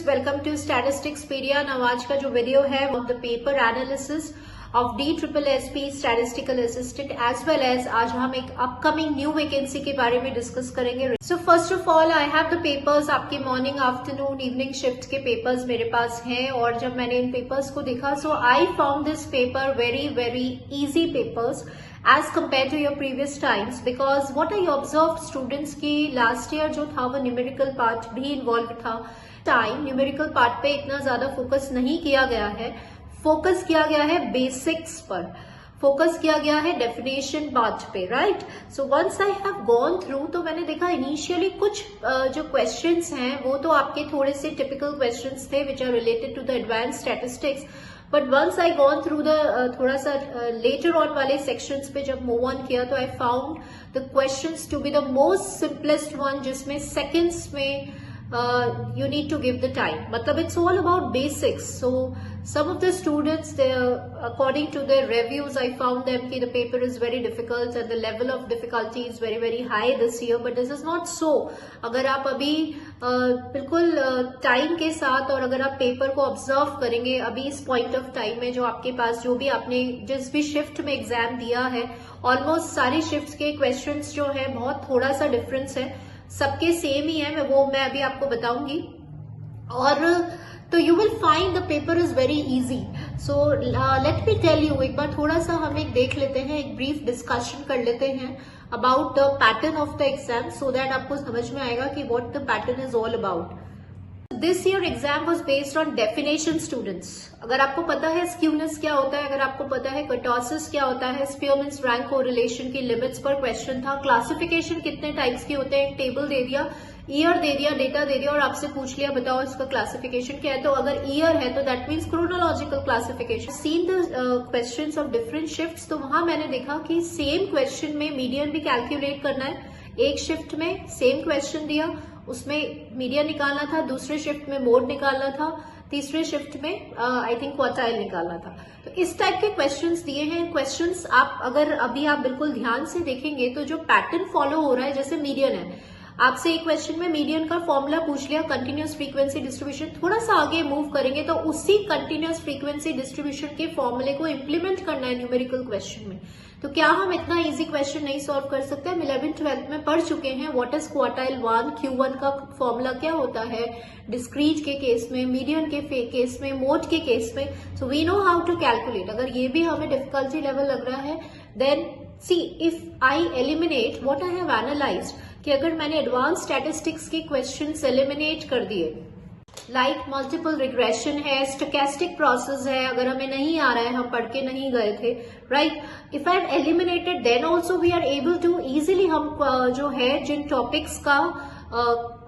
Welcome to स्टैटिस्टिक्सपीडिया। Now आज का जो वीडियो है वो the paper analysis of DSSP statistical assistant as well as आज हम एक अपकमिंग न्यू वैकेंसी के बारे में डिस्कस करेंगे। So first of all I have the papers, आपके मॉर्निंग आफ्टरनून इवनिंग शिफ्ट के पेपर्स मेरे पास हैं और जब मैंने इन पेपर्स को देखा so I found this paper very very easy papers as compared to your previous times because what I observed students की last year जो था वो न्यूमेरिकल पार्ट भी इन्वॉल्व था। टाइम न्यूमेरिकल पार्ट पे इतना ज्यादा फोकस नहीं किया गया है, फोकस किया गया है बेसिक्स पर, फोकस किया गया है डेफिनेशन पार्ट पे, right. So once I have gone through तो मैंने देखा इनिशियली कुछ जो क्वेश्चंस हैं वो तो आपके थोड़े से टिपिकल क्वेश्चंस थे which are related to the advance statistics, but once I gone through the थोड़ा सा लेटर ऑन वाले सेक्शंस पे जब मूव ऑन किया तो I found the questions to be the most simplest one, जिसमें सेकंड्स में you need to give the time, matlab it's all about basics. So some of the students, they according to their reviews I found them ki the paper is very difficult and the level of difficulty is very very high this year, but this is not so. अगर आप अभी बिल्कुल time के साथ और अगर आप paper को ऑब्जर्व करेंगे अभी इस पॉइंट ऑफ टाइम में जो आपके पास जो भी आपने जिस भी शिफ्ट में एग्जाम दिया है ऑलमोस्ट सारी शिफ्ट के क्वेश्चंस जो है बहुत थोड़ा सा डिफरेंस है, सबके सेम ही है, मैं अभी आपको बताऊंगी। और तो you will find the paper is very easy. So let me tell you, एक बार थोड़ा सा हम एक देख लेते हैं, एक ब्रीफ डिस्कशन कर लेते हैं about the pattern of the exam so that आपको समझ में आएगा कि what the pattern is all about. This year exam was based on definition students. अगर आपको पता है स्क्यूनेस क्या होता है, अगर आपको पता है कर्टोसिस क्या होता है, स्पीयरमैन्स रैंक कोरिलेशन की लिमिट्स पर क्वेश्चन था, क्लासिफिकेशन कितने टाइप्स के होते हैं, एक टेबल दे दिया, ईयर दे दिया, डेटा दे दिया और आपसे पूछ लिया बताओ इसका क्लासिफिकेशन क्या है। तो अगर ईयर है तो that means chronological classification. Seen the questions of different shifts, तो वहां मैंने देखा कि सेम क्वेश्चन में मीडियन भी कैलकुलेट करना है। एक शिफ्ट में सेम क्वेश्चन दिया, उसमें मीडियन निकालना था, दूसरे शिफ्ट में मोड निकालना था, तीसरे शिफ्ट में आई थिंक क्वार्टाइल निकालना था। तो इस टाइप के क्वेश्चंस दिए हैं। क्वेश्चंस आप अगर अभी आप बिल्कुल ध्यान से देखेंगे तो जो पैटर्न फॉलो हो रहा है, जैसे मीडियन है, आपसे एक क्वेश्चन में मीडियन का फॉर्मूला पूछ लिया, कंटिन्यूअस फ्रीक्वेंसी डिस्ट्रीब्यूशन, थोड़ा सा आगे मूव करेंगे तो उसी कंटिन्यूअस फ्रीक्वेंसी डिस्ट्रीब्यूशन के फॉर्मूले को इंप्लीमेंट करना है न्यूमेरिकल क्वेश्चन में। तो क्या हम इतना इजी क्वेश्चन नहीं सॉल्व कर सकते? हम 11th-12th में पढ़ चुके हैं व्हाट इज क्वार्टाइल 1, Q1 का फॉर्मूला क्या होता है डिस्क्रीट के केस में, मीडियन के केस में, मोड के केस में। So we know how to calculate. अगर ये भी हमें डिफिकल्टी लेवल लग रहा है then see if I eliminate what I have analysed, कि अगर मैंने एडवांस स्टैटिस्टिक्स के क्वेश्चंस एलिमिनेट कर दिए, लाइक मल्टीपल रिग्रेशन है, स्टोकेस्टिक प्रोसेस है, अगर हमें नहीं आ रहा है, हम पढ़ के नहीं गए थे, right, if I eliminated then also we are able to easily हम जो है जिन टॉपिक्स का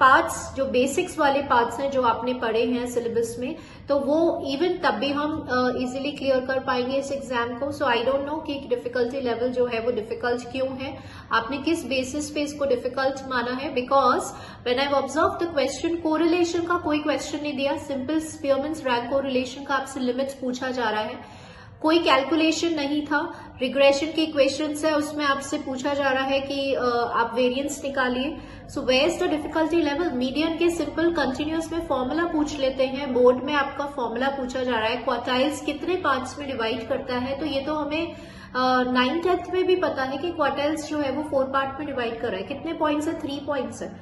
पार्ट्स जो बेसिक्स वाले पार्ट्स हैं जो आपने पढ़े हैं सिलेबस में, तो वो इवन तब भी हम इजीली क्लियर कर पाएंगे इस एग्जाम को। सो आई डोंट नो कि डिफिकल्टी लेवल जो है वो डिफिकल्ट क्यों है, आपने किस बेसिस पे इसको डिफिकल्ट माना है। Because when I observe the question, correlation का कोई क्वेश्चन नहीं दिया, सिंपल स्पीयरमैन्स रैंक कोरिलेशन का आपसे लिमिट्स पूछा जा रहा है, कोई कैलकुलेशन नहीं था। रिग्रेशन की इक्वेशंस है उसमें आपसे पूछा जा रहा है कि आप वेरिएंस निकालिए। So where is the difficulty level? Median के सिंपल कंटिन्यूअस में फॉर्मूला पूछ लेते हैं, बोर्ड में आपका फॉर्मूला पूछा जा रहा है, क्वार्टाइल्स कितने पार्ट्स में डिवाइड करता है, तो ये तो हमें 9th-10th में भी पता है कि क्वार्टाइल्स जो है वो 4 पार्ट में डिवाइड कर रहा है। कितने पॉइंट्स है? 3 पॉइंट्स है,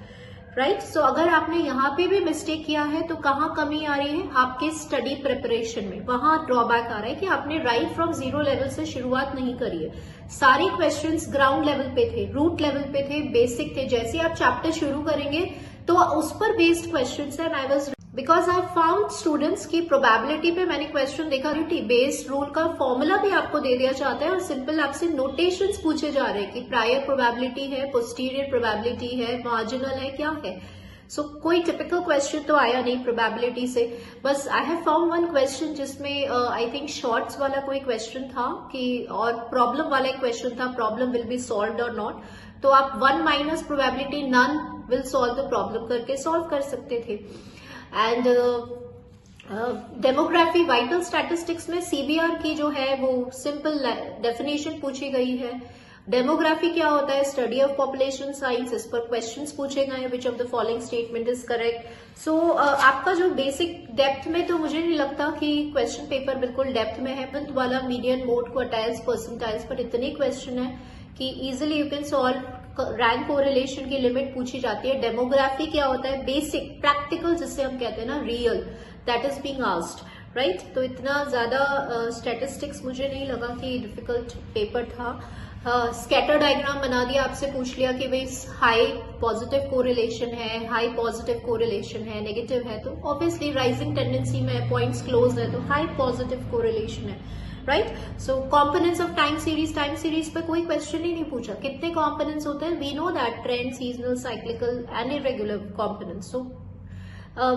राइट। सो अगर आपने यहाँ पे भी मिस्टेक किया है तो कहाँ कमी आ रही है? आपके स्टडी प्रिपरेशन में, वहां ड्रॉबैक आ रहा है कि आपने राइट फ्रॉम 0 लेवल से शुरुआत नहीं करी है। सारे क्वेश्चंस ग्राउंड लेवल पे थे, रूट लेवल पे थे, बेसिक थे। जैसे आप चैप्टर शुरू करेंगे तो उस पर बेस्ड क्वेश्चंस है। I was because I found students की प्रोबेबिलिटी पे मैंने क्वेश्चन देखा, बेस्ड रूल का फॉर्मूला भी आपको दे दिया जाता है और सिंपल आपसे नोटेशंस पूछे जा रहे हैं कि प्रायर प्रोबेबिलिटी है, पोस्टीरियर प्रोबेबिलिटी है, मार्जिनल है, क्या है। सो कोई टिपिकल क्वेश्चन तो आया नहीं प्रोबेबिलिटी से। बस आई हैव फाउंड वन क्वेश्चन जिसमें आई थिंक शॉर्ट्स वाला कोई क्वेश्चन था कि, और प्रॉब्लम वाला एक क्वेश्चन था, प्रॉब्लम विल बी सॉल्व्ड और नॉट। तो आप 1 minus probability none will solve the problem करके सॉल्व कर सकते थे। एंड डेमोग्राफी वाइटल स्टैटिस्टिक्स में CBR की जो है वो सिंपल डेफिनेशन पूछी गई है। डेमोग्राफी क्या होता है? Study of population science. इस पर क्वेश्चंस पूछे गए हैं, which of the following statement is correct. So आपका जो बेसिक डेप्थ में तो मुझे नहीं लगता कि क्वेश्चन पेपर बिल्कुल डेप्थ में है। मंथ वाला मीडियन, मोड, क्वार्टाइल्स, परसेंटाइल्स पर इतने क्वेश्चन है कि easily you can solve. Rank correlation की लिमिट पूछी जाती है। डेमोग्राफी क्या होता है? बेसिक प्रैक्टिकल, जिससे हम कहते हैं ना real, that is being asked, right. तो इतना ज्यादा स्टैटिस्टिक्स मुझे नहीं लगा कि डिफिकल्ट पेपर था। स्कैटर डायग्राम बना दिया, आपसे पूछ लिया कि भाई हाई पॉजिटिव कोरिलेशन है, हाई पॉजिटिव कोरिलेशन है, नेगेटिव है तो ऑब्वियसली राइजिंग टेंडेंसी में, पॉइंट्स क्लोज है तो हाई पॉजिटिव कोरिलेशन है, right. So components of time series पे कोई क्वेश्चन ही नहीं पूछा। कितने कॉम्पोनेंट्स होते हैं? We know that trend, seasonal, cyclical and irregular components. So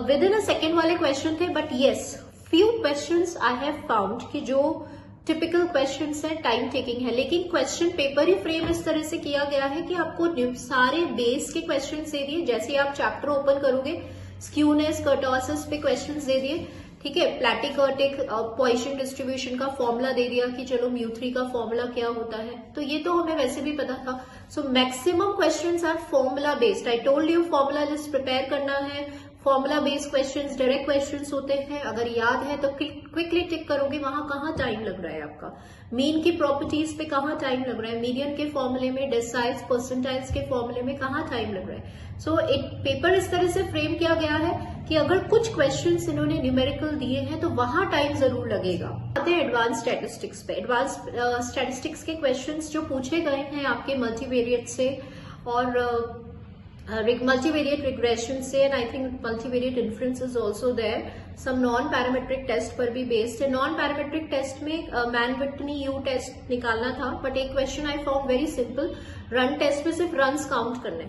within a second वाले क्वेश्चन थे, but yes few questions I have found कि जो टिपिकल क्वेश्चंस है, टाइम टेकिंग है, लेकिन क्वेश्चन पेपर ही फ्रेम इस तरह से किया गया है कि आपको सारे बेस के क्वेश्चंस दे दिए। जैसे आप चैप्टर ओपन करोगे, स्क्यूनेस, कर्टोसिस पे क्वेश्चंस दे दिए, ठीक है। प्लैटिकर्टिक पॉइसन डिस्ट्रीब्यूशन का फॉर्मूला दे दिया कि चलो μ3 का फॉर्मूला क्या होता है, तो ये तो हमें वैसे भी पता था। सो maximum questions are formula based. I told you formula list prepare करना है। Formula based questions, direct questions होते हैं। अगर याद है तो क्विकली टिक करोगे, वहां कहाँ टाइम लग रहा है आपका। मीन की प्रॉपर्टीज पे कहाँ टाइम लग रहा है, मीडियन के फॉर्मूले में, डेसाइल्स, परसेंटाइल्स के फॉर्मूले में कहाँ टाइम लग रहा है। सो एक पेपर इस तरह से फ्रेम किया गया है कि अगर कुछ क्वेश्चंस इन्होंने न्यूमेरिकल दिए हैं तो वहां टाइम जरूर लगेगा। आते हैं एडवांस स्टैटिस्टिक्स पे। एडवांस स्टैटिस्टिक्स के क्वेश्चंस जो पूछे गए हैं आपके मल्टीवेरिएट से और multivariate regression से, and I think multivariate inference is also there. Some non-parametric test पर भी बेस्ड है। non-parametric टेस्ट में मैन-विटनी यू टेस्ट निकालना था, बट एक question I found very simple. Run test में सिर्फ रन्स काउंट करने,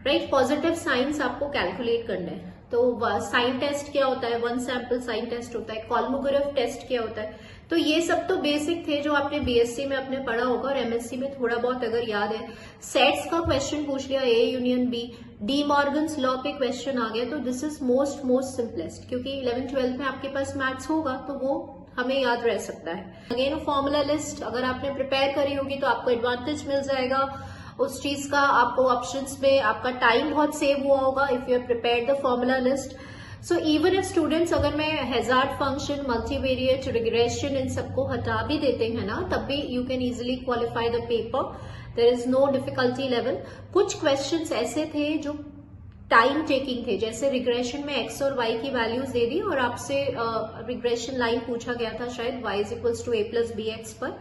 राइट। पॉजिटिव साइंस आपको कैलकुलेट करना है। तो साइन टेस्ट क्या होता है? वन सैंपल साइन टेस्ट होता है। कॉल्मोग्राफ टेस्ट क्या होता है? तो ये सब तो बेसिक थे जो आपने बीएससी में अपने पढ़ा होगा और एमएससी में थोड़ा बहुत अगर याद है। सेट्स का क्वेश्चन पूछ लिया, A union B, De Morgan's law पे क्वेश्चन आ गया, तो दिस इज मोस्ट सिंपलेस्ट, क्योंकि 11th-12th में आपके पास मैथ्स होगा तो वो हमें याद रह सकता है। अगेन फॉर्मूला लिस्ट अगर आपने प्रिपेयर करी होगी तो आपको एडवांटेज मिल जाएगा उस चीज का। आपको ऑप्शंस में आपका टाइम बहुत सेव हुआ होगा if you have prepared the formula list. So even if students, अगर मैं हैजार्ड फंक्शन, मल्टीवेरिएट, रिग्रेशन इन सबको हटा भी देते हैं ना, तब भी you can easily qualify the paper. There is no difficulty level. कुछ क्वेश्चंस ऐसे थे जो टाइम टेकिंग थे, जैसे रिग्रेशन में एक्स और वाई की वैल्यूज दे दी और आपसे रिग्रेशन लाइन पूछा गया था शायद y is equals to a+bx पर।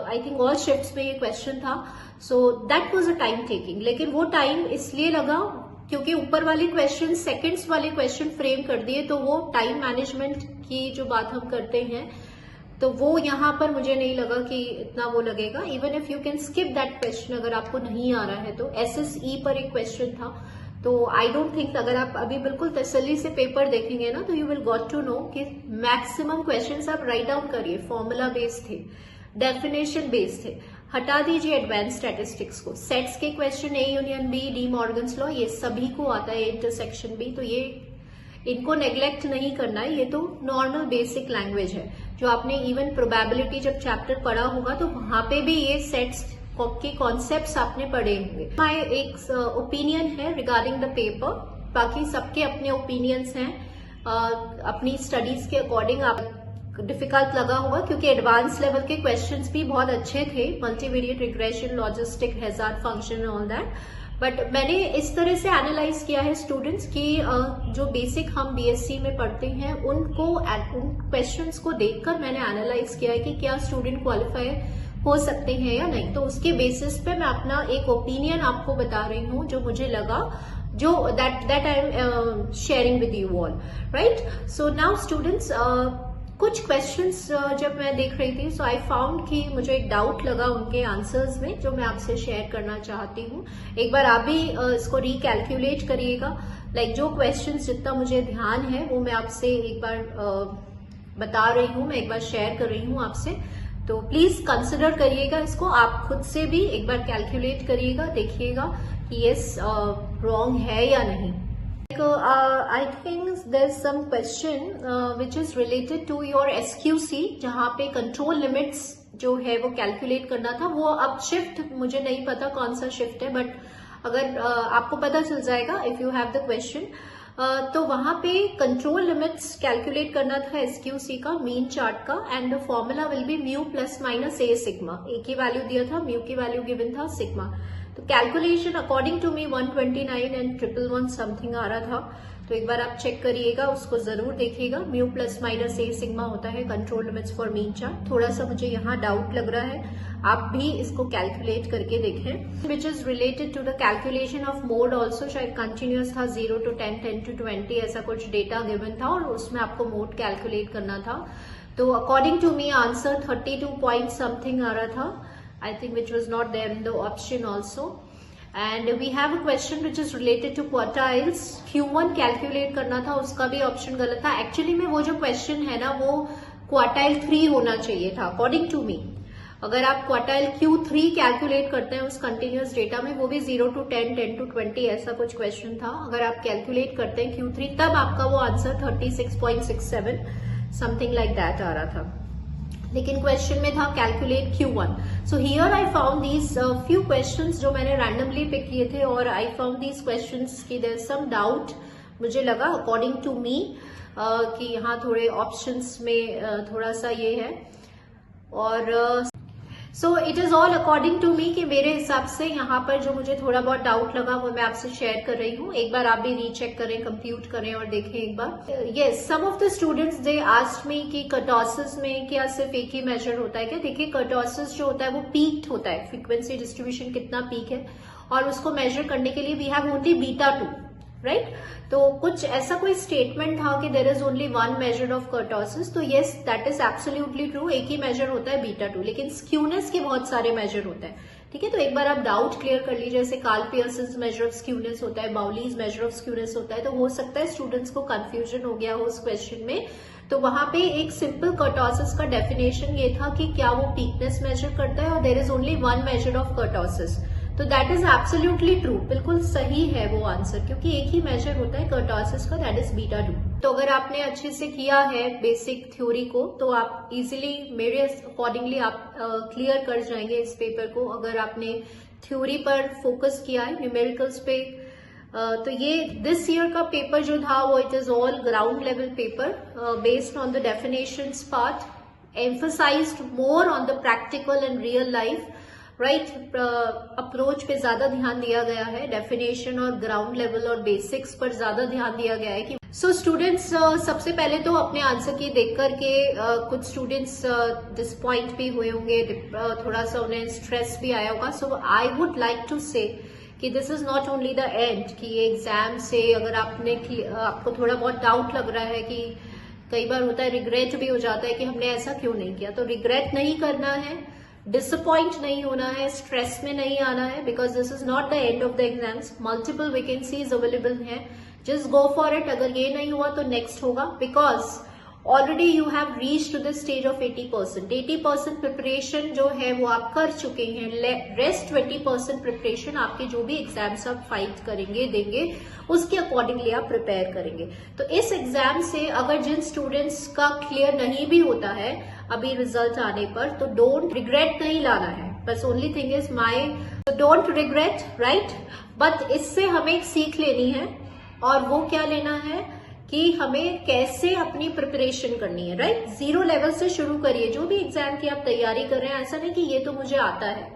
आई थिंक ऑल शिफ्ट्स में ये क्वेश्चन था। So that was a time taking, लेकिन वो टाइम इसलिए लगा क्योंकि ऊपर वाले क्वेश्चन सेकंड्स वाले क्वेश्चन फ्रेम कर दिए, तो वो टाइम मैनेजमेंट की जो बात हम करते हैं तो वो यहाँ पर मुझे नहीं लगा कि इतना वो लगेगा। Even if you can skip that question अगर आपको नहीं आ रहा है तो। SSE पर एक क्वेश्चन था, तो आई डोंट थिंक, अगर आप अभी बिल्कुल तसल्ली से पेपर देखेंगे ना तो you will got to know कि मैक्सिमम क्वेश्चंस आप राइट डाउन करिए, फॉर्मूला बेस्ड थे, डेफिनेशन बेस्ड थे। हटा दीजिए एडवांस स्टैटिस्टिक्स को। सेट्स के question, A union B, De Morgan's law, ये सभी को आता है, इंटरसेक्शन भी, तो ये इनको नेग्लेक्ट नहीं करना है। ये तो नॉर्मल बेसिक लैंग्वेज है जो आपने इवन प्रोबेबिलिटी जब चैप्टर पढ़ा होगा तो वहां पे भी ये सेट्स के कॉन्सेप्ट्स आपने पढ़े होंगे। माय एक ओपिनियन है रिगार्डिंग द पेपर, बाकी सबके अपने ओपिनियंस हैं। अपनी स्टडीज के अकॉर्डिंग आप डिफिकल्ट लगा होगा क्योंकि एडवांस लेवल के क्वेश्चंस भी बहुत अच्छे थे, multivariate, regression, logistic, hazard function, all that. But मैंने इस तरह से एनालाइज किया है स्टूडेंट्स की जो बेसिक हम बीएससी में पढ़ते हैं उनको, उन क्वेश्चंस को देखकर मैंने एनालाइज किया है कि क्या स्टूडेंट क्वालिफाई हो सकते हैं या नहीं। तो उसके बेसिस पे मैं अपना एक ओपिनियन आपको बता रही हूँ जो मुझे लगा, जो that I am sharing with you all, right. So now students, कुछ क्वेश्चंस जब मैं देख रही थी सो आई फाउंड कि मुझे एक डाउट लगा उनके आंसर्स में जो मैं आपसे शेयर करना चाहती हूँ। एक बार आप भी इसको रिकैलकुलेट करिएगा। लाइक जो क्वेश्चंस जितना मुझे ध्यान है वो मैं आपसे एक बार बता रही हूँ, मैं एक बार शेयर कर रही हूँ आपसे, तो प्लीज कंसिडर करिएगा इसको। आप खुद से भी एक बार कैलकुलेट करिएगा, देखिएगा कि यस रॉन्ग है या नहीं। I think there's some question which is related to your SQC, जहाँ पे कंट्रोल लिमिट्स जो है वो कैलकुलेट करना था। वो अब शिफ्ट मुझे नहीं पता कौन सा शिफ्ट है, बट अगर आपको पता चल जाएगा if you have the question. तो वहां पे कंट्रोल लिमिट्स कैलकुलेट करना था SQC का, मीन चार्ट का, and the formula will be mu plus minus A sigma. A की वैल्यू दिया था, म्यू की वैल्यू गिवन था सिग्मा। तो calculation according to me 129 and 111 something आ रहा था। तो एक बार आप चेक करिएगा, उसको जरूर देखिएगा। Mu plus minus A sigma होता है control limits for mean chart. थोड़ा सा मुझे यहाँ डाउट लग रहा है, आप भी इसको कैलकुलेट करके देखें। Which is related to the calculation of mode also, शायद कंटिन्यूअस था 0 to 10, 10 to 20 ऐसा कुछ डेटा गिवन था और उसमें आपको मोड कैलकुलेट करना था। तो according to me answer 32 point something आ रहा था, I think, which was not there in the option also. And we have a question which is related to quartiles. Q1 calculate करना था, उसका भी ऑप्शन गलत था। एक्चुअली में वो जो क्वेश्चन है ना, वो क्वार्टाइल 3 होना चाहिए था अकॉर्डिंग टू मी। अगर आप क्वार्टाइल Q3 कैलकुलेट करते हैं उस कंटिन्यूअस डेटा में, वो भी 0 to 10, 10 to 20 ऐसा कुछ क्वेश्चन था। अगर आप कैलकुलेट करते हैं Q3, तब आपका वो आंसर 36.67 समथिंग लाइक दैट आ रहा था। लेकिन क्वेश्चन में था calculate Q1। So here I found these few questions जो मैंने रैंडमली पिक किए थे, और आई फाउंड दीज क्वेश्चंस की देयर सम डाउट मुझे लगा अकॉर्डिंग टू मी कि यहाँ थोड़े ऑप्शंस में थोड़ा सा ये है। और so it is all according to me कि मेरे हिसाब से यहाँ पर जो मुझे थोड़ा बहुत डाउट लगा वो मैं आपसे शेयर कर रही हूँ। एक बार आप भी रीचेक करें, कंप्यूट करें और देखें एक बार। Yes, some of the students they asked me कि कर्टोसिस में क्या सिर्फ एक ही मेजर होता है क्या? देखिए, कर्टोसिस जो होता है वो पीक्ड होता है, फ्रीक्वेंसी डिस्ट्रीब्यूशन कितना पीक है, और उसको मेजर करने के लिए we have only beta 2, right? तो कुछ ऐसा कोई स्टेटमेंट था कि there is only one measure of kurtosis. तो yes, that is absolutely true, एक ही मेजर होता है बीटा 2, लेकिन स्क्यूनेस के बहुत सारे मेजर होते हैं। ठीक है, तो एक बार आप डाउट क्लियर कर लीजिए। जैसे Karl Pearson's measure of skewness होता है, बाउलीज मेजर ऑफ स्क्यूनेस होता है। तो हो सकता है स्टूडेंट्स को कंफ्यूजन हो गया हो उस क्वेश्चन में। तो वहां पे एक सिंपल कर्टोसिस का डेफिनेशन ये था कि क्या वो पीकनेस मेजर करता है, और देर is only one measure of kurtosis. तो दैट इज एब्सोल्युटली ट्रू, बिल्कुल सही है वो आंसर, क्योंकि एक ही मेजर होता है कर्टोसिस का, दैट इज बीटा 2। तो अगर आपने अच्छे से किया है बेसिक थ्योरी को, तो आप इजीली मेरे अकॉर्डिंगली आप क्लियर कर जाएंगे इस पेपर को। अगर आपने थ्योरी पर फोकस किया है, न्यूमेरिकल्स पे, तो ये दिस ईयर का पेपर जो था वो it is all ground level paper based on the definitions part, emphasized more on the practical and real life, right? Approach पे ज्यादा ध्यान दिया गया है, डेफिनेशन और ग्राउंड लेवल और बेसिक्स पर ज्यादा ध्यान दिया गया है। सो स्टूडेंट्स, सबसे पहले तो अपने आंसर की देख करके कुछ स्टूडेंट्स डिसपॉइंट भी हुए होंगे, थोड़ा सा उन्हें स्ट्रेस भी आया होगा। सो आई वुड लाइक टू से कि this is not only the end, कि ये एग्जाम से अगर आपको थोड़ा बहुत डाउट लग रहा है, कि कई बार होता है रिग्रेट भी हो जाता है कि हमने ऐसा क्यों नहीं किया, तो रिग्रेट नहीं करना है, डिसअपॉइंट नहीं होना है, स्ट्रेस में नहीं आना है, because this is not the end of the exams. Multiple vacancies available हैं, जस्ट गो फॉर इट। अगर ये नहीं हुआ तो नेक्स्ट होगा, because already you have reach to the stage of 80%। 80% preparation जो है वो आप कर चुके हैं। रेस्ट 20% प्रिपरेशन आपके जो भी एग्जाम्स आप फाइट करेंगे, देंगे, उसके अकॉर्डिंगली आप प्रिपेयर करेंगे। तो इस एग्जाम से अगर जिन स्टूडेंट्स का क्लियर नहीं भी होता है अभी रिजल्ट आने पर, तो डोंट रिग्रेट नहीं लाना है। बस only thing is don't regret, right? But इससे हमें एक सीख लेनी है, और वो क्या लेना है कि हमें कैसे अपनी प्रिपरेशन करनी है, राइट? जीरो लेवल से शुरू करिए। जो भी एग्जाम की आप तैयारी कर रहे हैं, ऐसा नहीं कि ये तो मुझे आता है,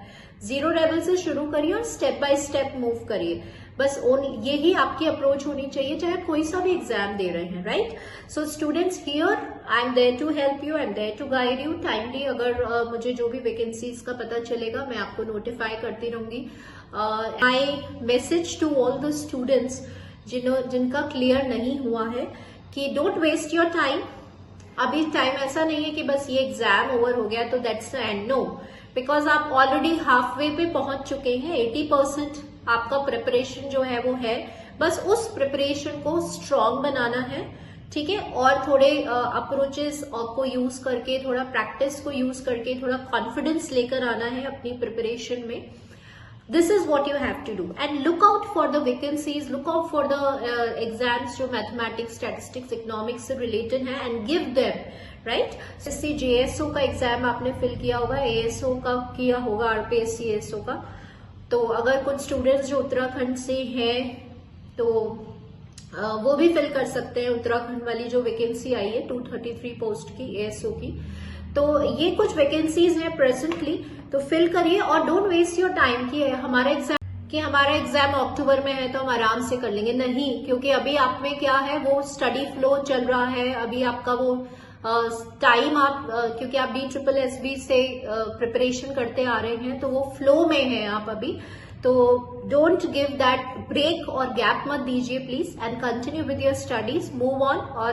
जीरो लेवल से शुरू करिए और स्टेप बाय स्टेप मूव करिए। बस यही आपकी अप्रोच होनी चाहिए, चाहे कोई सा भी एग्जाम दे रहे हैं, right? So students, here I am there to help you, I am there to guide you timely. अगर मुझे जो भी वैकेंसीज का पता चलेगा मैं आपको नोटिफाई करती रहूंगी। My message to all the students जिनका क्लियर नहीं हुआ है, कि डोंट वेस्ट योर टाइम। अभी टाइम ऐसा नहीं है कि बस ये एग्जाम ओवर हो गया तो that's the end, no, because आप ऑलरेडी हाफ वे पे पहुंच चुके हैं। 80% आपका प्रिपरेशन जो है वो है, बस उस प्रिपरेशन को स्ट्रांग बनाना है, ठीक है? और थोड़े अप्रोचेस को यूज करके, थोड़ा प्रैक्टिस को यूज करके, थोड़ा कॉन्फिडेंस लेकर आना है अपनी प्रिपरेशन में। This is what you have to do, and look out for the vacancies, look out for the exams जो मैथमेटिक्स, स्टैटिस्टिक्स, इकोनॉमिक्स से रिलेटेड हैं, and give them, right? जैसे JSO का एग्जाम आपने फिल किया होगा, ASO का किया होगा, RPSC ASO का। तो अगर कुछ स्टूडेंट्स जो उत्तराखंड से हैं तो वो भी फिल कर सकते हैं। उत्तराखंड वाली जो वैकेंसी आई है 233 पोस्ट की ASO की, तो ये कुछ वैकेंसीज हैं प्रेजेंटली, तो फिल करिए और डोंट वेस्ट योर टाइम कि हमारा एग्जाम अक्टूबर में है तो हम आराम से कर लेंगे। नहीं, क्योंकि अभी आप में क्या है, वो स्टडी फ्लो चल रहा है। अभी आपका वो टाइम आप क्योंकि आप DSSB से प्रिपरेशन करते आ रहे हैं तो वो फ्लो में है आप अभी, तो डोंट गिव दैट ब्रेक और गैप मत दीजिए please, and continue with your studies, move on. और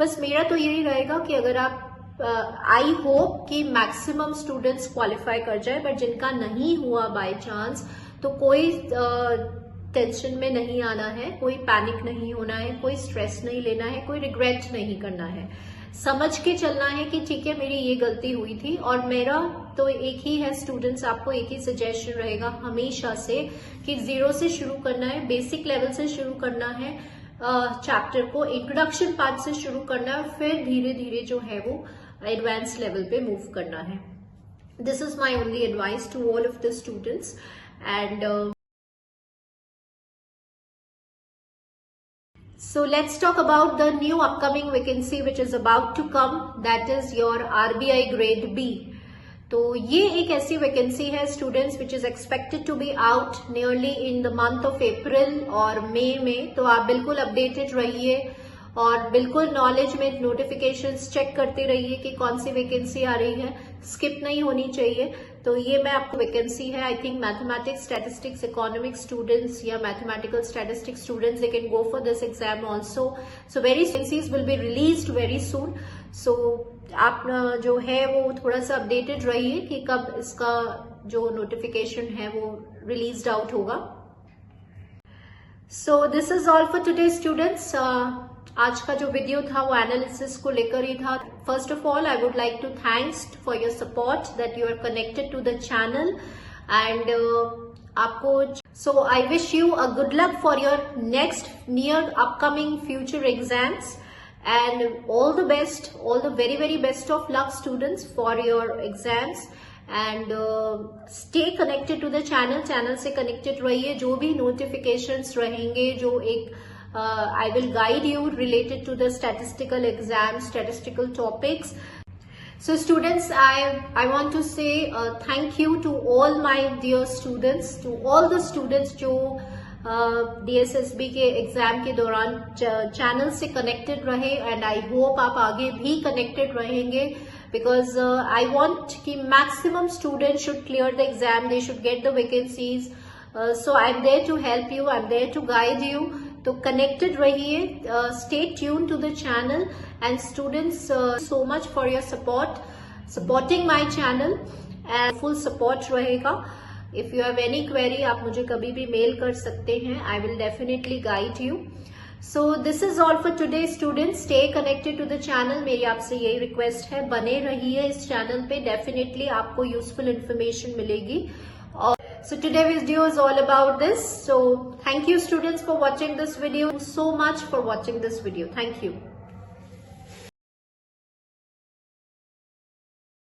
बस मेरा तो यही रहेगा कि अगर आप आई होप कि मैक्सिमम स्टूडेंट्स क्वालिफाई कर जाए, बट जिनका नहीं हुआ बाय चांस तो कोई टेंशन में नहीं आना है, कोई पैनिक नहीं होना है, कोई स्ट्रेस नहीं लेना है, कोई रिग्रेट नहीं करना है। समझ के चलना है कि ठीक है मेरी ये गलती हुई थी। और मेरा तो एक ही है स्टूडेंट्स, आपको एक ही सजेशन रहेगा हमेशा से कि 0 से शुरू करना है, बेसिक लेवल से शुरू करना है, चैप्टर को इंट्रोडक्शन पार्ट से शुरू करना है, फिर धीरे धीरे जो है वो एडवांस लेवल पे मूव करना है। This is my only advice to all of the students. And so let's talk about the new upcoming vacancy which is about to come, that is your RBI grade B। तो ये एक ऐसी vacancy है students which is expected to be out nearly in the month of April और मई में। तो आप बिल्कुल अपडेटेड रहिए और बिल्कुल नॉलेज में नोटिफिकेशंस चेक करते रहिए कि कौन सी वैकेंसी आ रही है, स्किप नहीं होनी चाहिए। तो ये मैं आपको वैकेंसी है, I think mathematics, statistics, economics students या mathematical statistics students, they can go for this exam also. So very vacancies will be released very soon. So आप जो है वो थोड़ा सा अपडेटेड रहिए कि कब इसका जो नोटिफिकेशन है वो रिलीज्ड आउट होगा। सो this is all for today students. आज का जो वीडियो था वो एनालिसिस को लेकर ही था। First of all I would like to thanks for your support that you are connected to the channel, and आपको so I wish you a good luck for your next near upcoming future exams, and all the best, all the very very best of luck students for your exams, and stay connected to the channel से connected रहिए। जो भी notifications रहेंगे, जो एक I will guide you related to the statistical exams, statistical topics. So students, I want to say thank you to all my dear students, to all the students जो DSSB के exam के दौरान channel से connected रहे, and I hope आप आगे भी connected रहेंगे, बिकॉज आई वांट कि maximum student should clear the exam, they should get the vacancies. So I am there to help you, I am there to guide you. तो connected रहिए, stay tune to the channel, and students so much for your supporting my channel, and full support रहेगा। If you have any query आप मुझे कभी भी mail कर सकते हैं, I will definitely guide you. So this is all for today students, stay connected to the channel. मेरी आपसे यही रिक्वेस्ट है, बने रहिए इस चैनल पे, डेफिनेटली आपको यूजफुल इंफॉर्मेशन मिलेगी। और so today video is all about this, so thank you students for watching this video, so much for watching this video, thank you।